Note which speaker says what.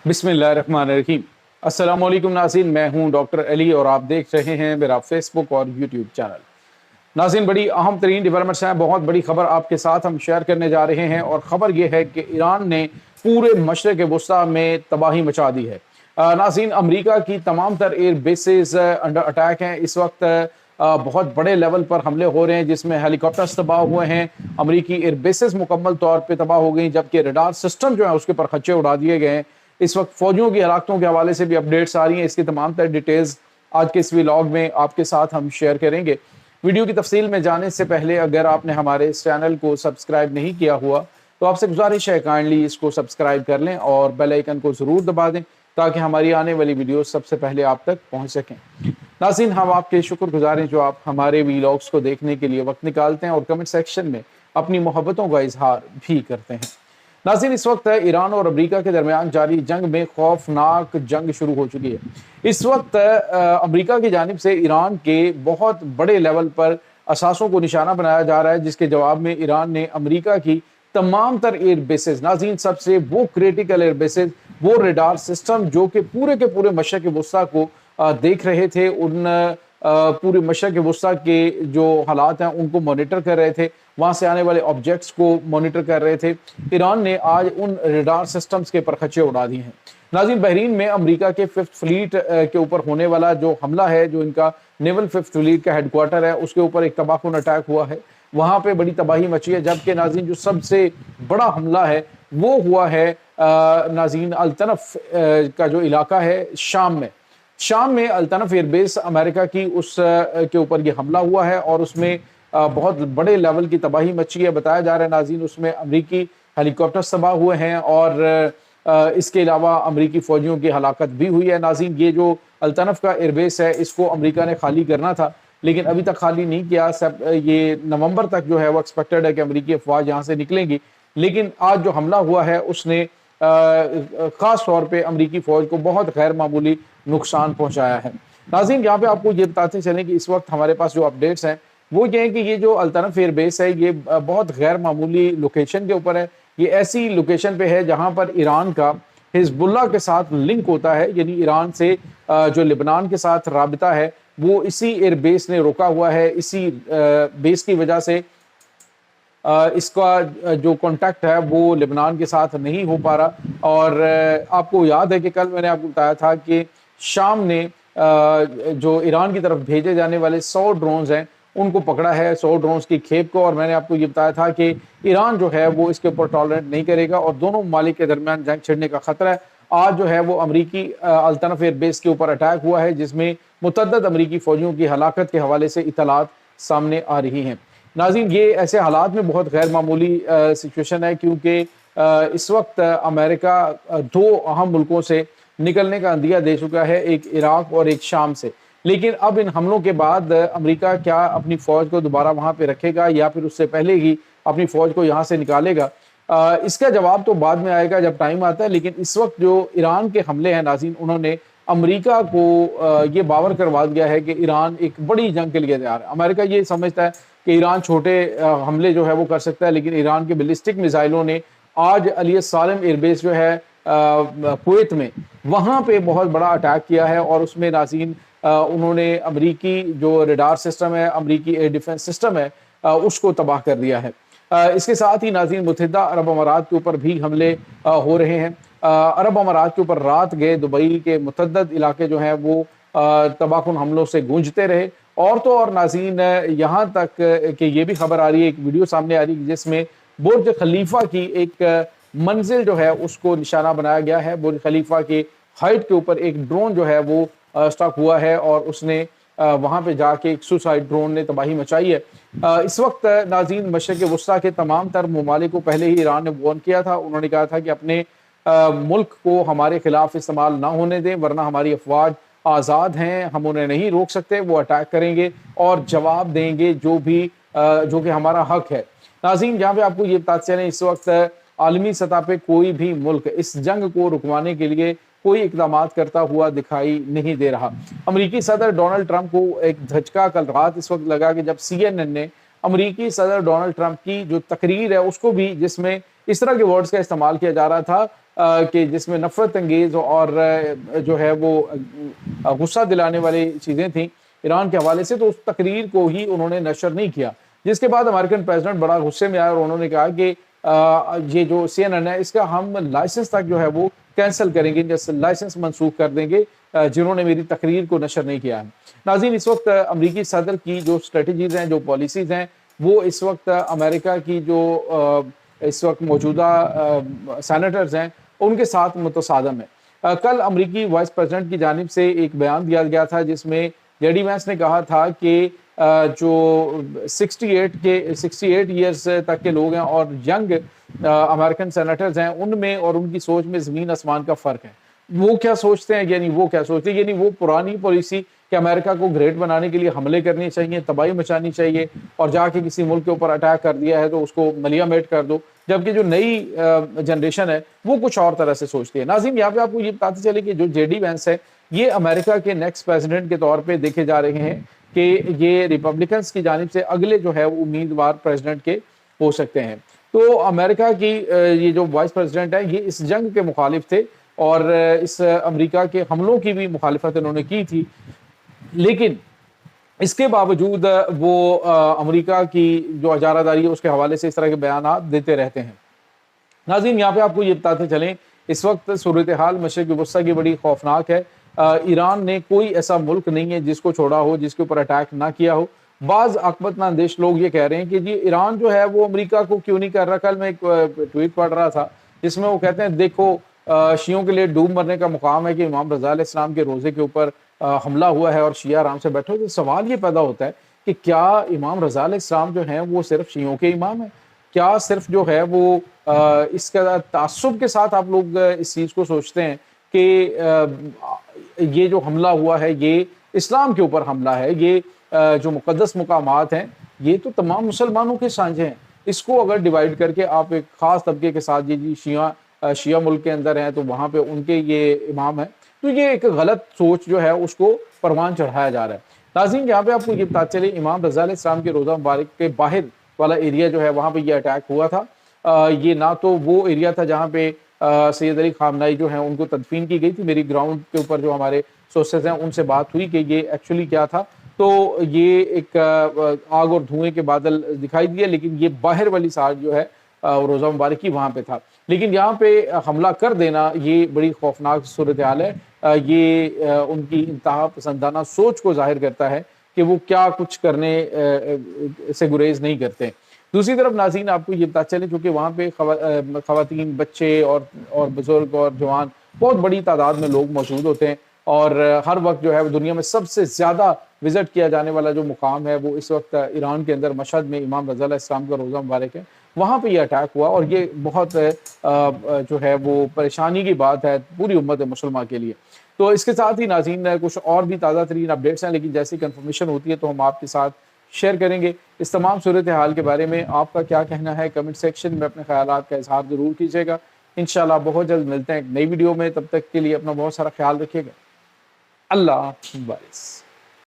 Speaker 1: बिस्मिल्लाहिर्रहमानिर्रहीम। अस्सलाम वालेकुम नाज़रीन, मैं हूं डॉक्टर अली और आप देख रहे हैं मेरा फेसबुक और यूट्यूब चैनल। नाज़रीन, बड़ी अहम तरीन डेवलपमेंट्स हैं, बहुत बड़ी खबर आपके साथ हम शेयर करने जा रहे हैं और ख़बर यह है कि ईरान ने पूरे मशरिक़ वुस्ता में तबाही मचा दी है। नाज़रीन, अमरीका की तमाम तर एयर बेसेस अंडर अटैक हैं। इस वक्त बहुत बड़े लेवल पर हमले हो रहे हैं जिसमें हेलीकॉप्टर्स तबाह हुए हैं, अमरीकी एयर बेसेस मुकम्मल तौर पर तबाह हो गई, जबकि रडार सिस्टम जो है उसके पर खच्चे उड़ा दिए गए हैं। इस वक्त फौजियों की हलाकतों के हवाले से भी अपडेट्स आ रही हैं। इसकी तमाम तर डिटेल्स आज के इस व्लॉग में आपके साथ हम शेयर करेंगे। वीडियो की तफसील में जाने से पहले अगर आपने हमारे इस चैनल को सब्सक्राइब नहीं किया हुआ तो आपसे गुजारिश है काइंडली इसको सब्सक्राइब कर लें और बेल आइकन को ज़रूर दबा दें ताकि हमारी आने वाली वीडियो सबसे पहले आप तक पहुंच सकें। नाज़रीन, हम आपके शुक्रगुजार हैं जो आप हमारे व्लॉग्स को देखने के लिए वक्त निकालते हैं और कमेंट सेक्शन में अपनी मोहब्बतों का इजहार भी करते हैं। नाज़रीन, इस वक्त ईरान और अमरीका के दरमियान जारी जंग में खौफनाक जंग शुरू हो चुकी है। इस वक्त अमरीका की जानिब से ईरान के बहुत बड़े लेवल पर असासों को निशाना बनाया जा रहा है, जिसके जवाब में ईरान ने अमरीका की तमाम तर एयर बेसेस, नाज़रीन सबसे वो क्रिटिकल एयर बेसेस, वो रडार सिस्टम जो कि पूरे के पूरे मशरिक़ वुस्ता को देख रहे थे, उन पूरे मशरिक़ वुस्ता के जो हालात हैं उनको मॉनिटर कर रहे थे, वहाँ से आने वाले ऑब्जेक्ट्स को मॉनिटर कर रहे थे। ईरान ने आज उन रडार सिस्टम्स के परखचे उड़ा दिए हैं। नाज़रीन, बहरीन में अमरीका के 5th फ्लीट के ऊपर होने वाला जो हमला है, जो इनका नेवल 5th फ्लीट का हेडक्वार्टर है, उसके ऊपर एक तबाहकुन अटैक हुआ है, वहाँ पे बड़ी तबाही मची है। जबकि नाज़रीन जो सबसे बड़ा हमला है वो हुआ है नाज़रीन अल-तनफ़ का जो इलाका है शाम में अल-तनफ़ एयरबेस अमेरिका की उस के ऊपर ये हमला हुआ है और उसमें बहुत बड़े लेवल की तबाही मची है। बताया जा रहा है नाज़रीन उसमें अमरीकी हेलीकॉप्टर्स तबाह हुए हैं और इसके अलावा अमरीकी फ़ौजियों की हलाकत भी हुई है। नाज़रीन, ये जो अल-तनफ़ का एयरबेस है इसको अमरीका ने खाली करना था लेकिन अभी तक खाली नहीं किया। सब ये नवंबर तक जो है वो एक्सपेक्टेड है कि अमरीकी अफवाज यहाँ से निकलेंगी, लेकिन आज जो हमला हुआ है उसने ख़ास तौर पे अमरीकी फ़ौज को बहुत गैर मामूली नुकसान पहुँचाया है। नाज़रीन, यहाँ पे आपको ये बताते चलें कि इस वक्त हमारे पास जो अपडेट्स हैं वो ये है कि ये जो अल-तनफ़ एयरबेस है ये बहुत गैर मामूली लोकेशन के ऊपर है। ये ऐसी लोकेशन पे है जहाँ पर ईरान का हिज़्बुल्लाह के साथ लिंक होता है, यानी ईरान से जो लेबनान के साथ राबिता है वो इसी एयरबेस ने रोका हुआ है। इसी बेस की वजह से इसका जो कॉन्टैक्ट है वो लेबनान के साथ नहीं हो पा रहा। और आपको याद है कि कल मैंने आपको बताया था कि शाम ने जो ईरान की तरफ भेजे जाने वाले 100 ड्रोन्स हैं उनको पकड़ा है, 100 ड्रोन्स की खेप को, और मैंने आपको ये बताया था कि ईरान जो है वो इसके ऊपर टॉलरेट नहीं करेगा और दोनों ममालिक के दरमियान जंग छिड़ने का खतरा है। आज जो है वो अमरीकी अल-तनफ़ एयरबेस के ऊपर अटैक हुआ है जिसमें मुतअद्दिद अमरीकी फ़ौजियों की हलाकत के हवाले से इतलात सामने आ रही हैं। नाज़रीन, ये ऐसे हालात में बहुत गैर मामूली सिचुएशन है क्योंकि इस वक्त अमेरिका 2 अहम मुल्कों से निकलने का अंदिया दे चुका है, एक इराक और एक शाम से। लेकिन अब इन हमलों के बाद अमेरिका क्या अपनी फ़ौज को दोबारा वहाँ पे रखेगा या फिर उससे पहले ही अपनी फ़ौज को यहाँ से निकालेगा, इसका जवाब तो बाद में आएगा जब टाइम आता है। लेकिन इस वक्त जो ईरान के हमले हैं नाज़रीन, उन्होंने अमेरिका को ये बावर करवा दिया है कि ईरान एक बड़ी जंग के लिए तैयार है। अमेरिका ये समझता है कि ईरान छोटे हमले जो है वो कर सकता है, लेकिन ईरान के बैलिस्टिक मिसाइलों ने आज अली सालेम एयरबेस जो है कुवैत में, वहाँ पे बहुत बड़ा अटैक किया है और उसमें नाज़रीन उन्होंने अमरीकी जो रडार सिस्टम है, अमरीकी एयर डिफेंस सिस्टम है, उसको तबाह कर दिया है। इसके साथ ही नाज़रीन मुत्तहिदा अरब अमारात के ऊपर भी हमले हो रहे हैं। अरब अमारात के ऊपर रात गए दुबई के मुतअद्दिद इलाके जो हैं वो तबाहकुन हमलों से गूंजते रहे। और तो और नाज़रीन, यहाँ तक कि ये भी खबर आ रही है, एक वीडियो सामने आ रही है जिसमें बुर्ज खलीफा की एक मंजिल जो है उसको निशाना बनाया गया है। बुर्ज खलीफा के हाइट के ऊपर एक ड्रोन जो है वो स्टक हुआ है और उसने वहाँ पे जाके एक सुसाइड ड्रोन ने तबाही मचाई है। इस वक्त नाज़रीन मशरिक़ वुस्ता के तमाम तर ममालिक को पहले ही ईरान ने वार्न किया था। उन्होंने कहा था कि अपने मुल्क को हमारे खिलाफ इस्तेमाल ना होने दें वरना हमारी अफवाज आज़ाद हैं, हम उन्हें नहीं रोक सकते, वो अटैक करेंगे और जवाब देंगे जो कि हमारा हक है। नाज़रीन, जहाँ पे आपको ये बताते चलें, इस वक्त आलमी सतह पे कोई भी मुल्क इस जंग को रुकवाने के लिए कोई इक़दाम करता हुआ दिखाई नहीं दे रहा। अमरीकी सदर डोनाल्ड ट्रंप को एक झटका कल रात इस वक्त लगा कि जब CNN ने अमरीकी सदर डोनाल्ड ट्रंप की जो तकरीर है उसको भी, जिसमें इस तरह के वर्ड्स का इस्तेमाल किया जा रहा था کہ جس میں نفرت انگیز اور جو ہے وہ غصہ دلانے والی چیزیں تھیں ایران کے حوالے سے، تو اس تقریر کو ہی انہوں نے نشر نہیں کیا، جس کے بعد امریکن پریزیڈنٹ بڑا غصے میں آیا اور انہوں نے کہا کہ یہ جو CNN ہے اس کا ہم لائسنس تک جو ہے وہ کینسل کریں گے، جس لائسنس منسوخ کر دیں گے جنہوں نے میری تقریر کو نشر نہیں کیا ہے۔ ناظرین، اس وقت امریکی صدر کی جو اسٹریٹجیز ہیں، جو پالیسیز ہیں، وہ اس وقت امریکہ کی جو اس وقت موجودہ سینیٹرز ہیں ان کے ساتھ متصادم ہے۔ کل امریکی وائس پریزیڈنٹ کی جانب سے ایک بیان دیا گیا تھا جس میں جے ڈی وینس نے کہا تھا کہ جو 68 ایئرز تک کے لوگ ہیں اور ینگ امریکن سینیٹرز ہیں، ان میں اور ان کی سوچ میں زمین آسمان کا فرق ہے۔ وہ کیا سوچتے ہیں، یعنی وہ کیا سوچتے ہیں، یعنی وہ پرانی پالیسی کہ امریکہ کو گریٹ بنانے کے لیے حملے کرنے چاہیے، تباہی مچانی چاہیے، اور جا کے کسی ملک کے اوپر اٹیک کر دیا ہے تو اس کو ملیا میٹ کر دو، جبکہ جو نئی جنریشن ہے وہ کچھ اور طرح سے سوچتی ہے۔ ناظرین، یہاں پہ آپ کو یہ بتاتے چلے کہ جو جے ڈی وینس ہے یہ امریکہ کے نیکسٹ پریزیڈنٹ کے طور پہ دیکھے جا رہے ہیں کہ یہ ریپبلکنز کی جانب سے اگلے جو ہے وہ امیدوار پریزیڈنٹ کے ہو سکتے ہیں۔ تو امریکہ کی یہ جو وائس پریزیڈنٹ ہے یہ اس جنگ کے مخالف تھے اور اس امریکہ کے حملوں کی بھی مخالفت انہوں نے کی تھی، لیکن اس کے باوجود وہ امریکہ کی جو اجارہ داری ہے اس کے حوالے سے اس طرح کے بیانات دیتے رہتے ہیں۔ ناظرین، یہاں پہ آپ کو یہ بتاتے چلیں اس وقت صورتحال مشرق وسطیٰ کی بڑی خوفناک ہے۔ ایران نے کوئی ایسا ملک نہیں ہے جس کو چھوڑا ہو، جس کے اوپر اٹیک نہ کیا ہو۔ بعض عاقبت اندیش لوگ یہ کہہ رہے ہیں کہ جی ایران جو ہے وہ امریکہ کو کیوں نہیں کر رہا۔ کل میں ایک ٹویٹ پڑھ رہا تھا جس میں وہ کہتے ہیں دیکھو شیعوں کے لیے ڈوب مرنے کا مقام ہے کہ امام رضا علیہ السلام کے روزے کے اوپر حملہ ہوا ہے اور شیعہ آرام سے بیٹھے۔ تو سوال یہ پیدا ہوتا ہے کہ کیا امام رضا علیہ السلام جو ہیں وہ صرف شیعوں کے امام ہیں؟ کیا صرف جو ہے وہ اس کا تعصب کے ساتھ آپ لوگ اس چیز کو سوچتے ہیں کہ یہ جو حملہ ہوا ہے یہ اسلام کے اوپر حملہ ہے، یہ جو مقدس مقامات ہیں یہ تو تمام مسلمانوں کے سانجھے ہیں، اس کو اگر ڈیوائیڈ کر کے آپ ایک خاص طبقے کے ساتھ جی شیعہ ملک کے اندر ہیں تو وہاں پہ ان کے یہ امام ہیں، تو یہ ایک غلط سوچ جو ہے اس کو پروان چڑھایا جا رہا ہے۔ ناظرین، یہاں پہ آپ کو یہ بتاتے چلے امام رضا علیہ السلام کے روزہ مبارک کے باہر والا ایریا جو ہے وہاں پہ یہ اٹیک ہوا تھا۔ یہ نہ تو وہ ایریا تھا جہاں پہ سید علی خامنائی جو ہیں ان کو تدفین کی گئی تھی۔ میری گراؤنڈ کے اوپر جو ہمارے سورسز ہیں ان سے بات ہوئی کہ یہ ایکچولی کیا تھا، تو یہ ایک آگ اور دھوئیں کے بادل دکھائی دیے، لیکن یہ باہر والی سائڈ جو ہے روزہ مبارکی وہاں پہ تھا۔ لیکن یہاں پہ حملہ کر دینا یہ بڑی خوفناک صورتحال ہے۔ یہ ان کی انتہا پسندانہ سوچ کو ظاہر کرتا ہے کہ وہ کیا کچھ کرنے سے گریز نہیں کرتے۔ دوسری طرف ناظرین، آپ کو یہ بتا چلیں چونکہ وہاں پہ خواتین، بچے اور بزرگ اور جوان بہت بڑی تعداد میں لوگ موجود ہوتے ہیں، اور ہر وقت جو ہے دنیا میں سب سے زیادہ وزٹ کیا جانے والا جو مقام ہے وہ اس وقت ایران کے اندر مشہد میں امام رضا علیہ السلام کا روزہ مبارک ہے، وہاں پہ یہ اٹیک ہوا، اور یہ بہت جو ہے وہ پریشانی کی بات ہے پوری امت مسلمہ کے لیے۔ تو اس کے ساتھ ہی ناظرین کچھ اور بھی تازہ ترین اپڈیٹس ہیں، لیکن جیسی کنفرمیشن ہوتی ہے تو ہم آپ کے ساتھ شیئر کریں گے۔ اس تمام صورتحال کے بارے میں آپ کا کیا کہنا ہے کمنٹ سیکشن میں اپنے خیالات کا اظہار ضرور کیجیے گا۔ انشاءاللہ بہت جلد ملتے ہیں ایک نئی ویڈیو میں، تب تک کے لیے اپنا بہت سارا خیال رکھیے گا۔ اللہ حافظ۔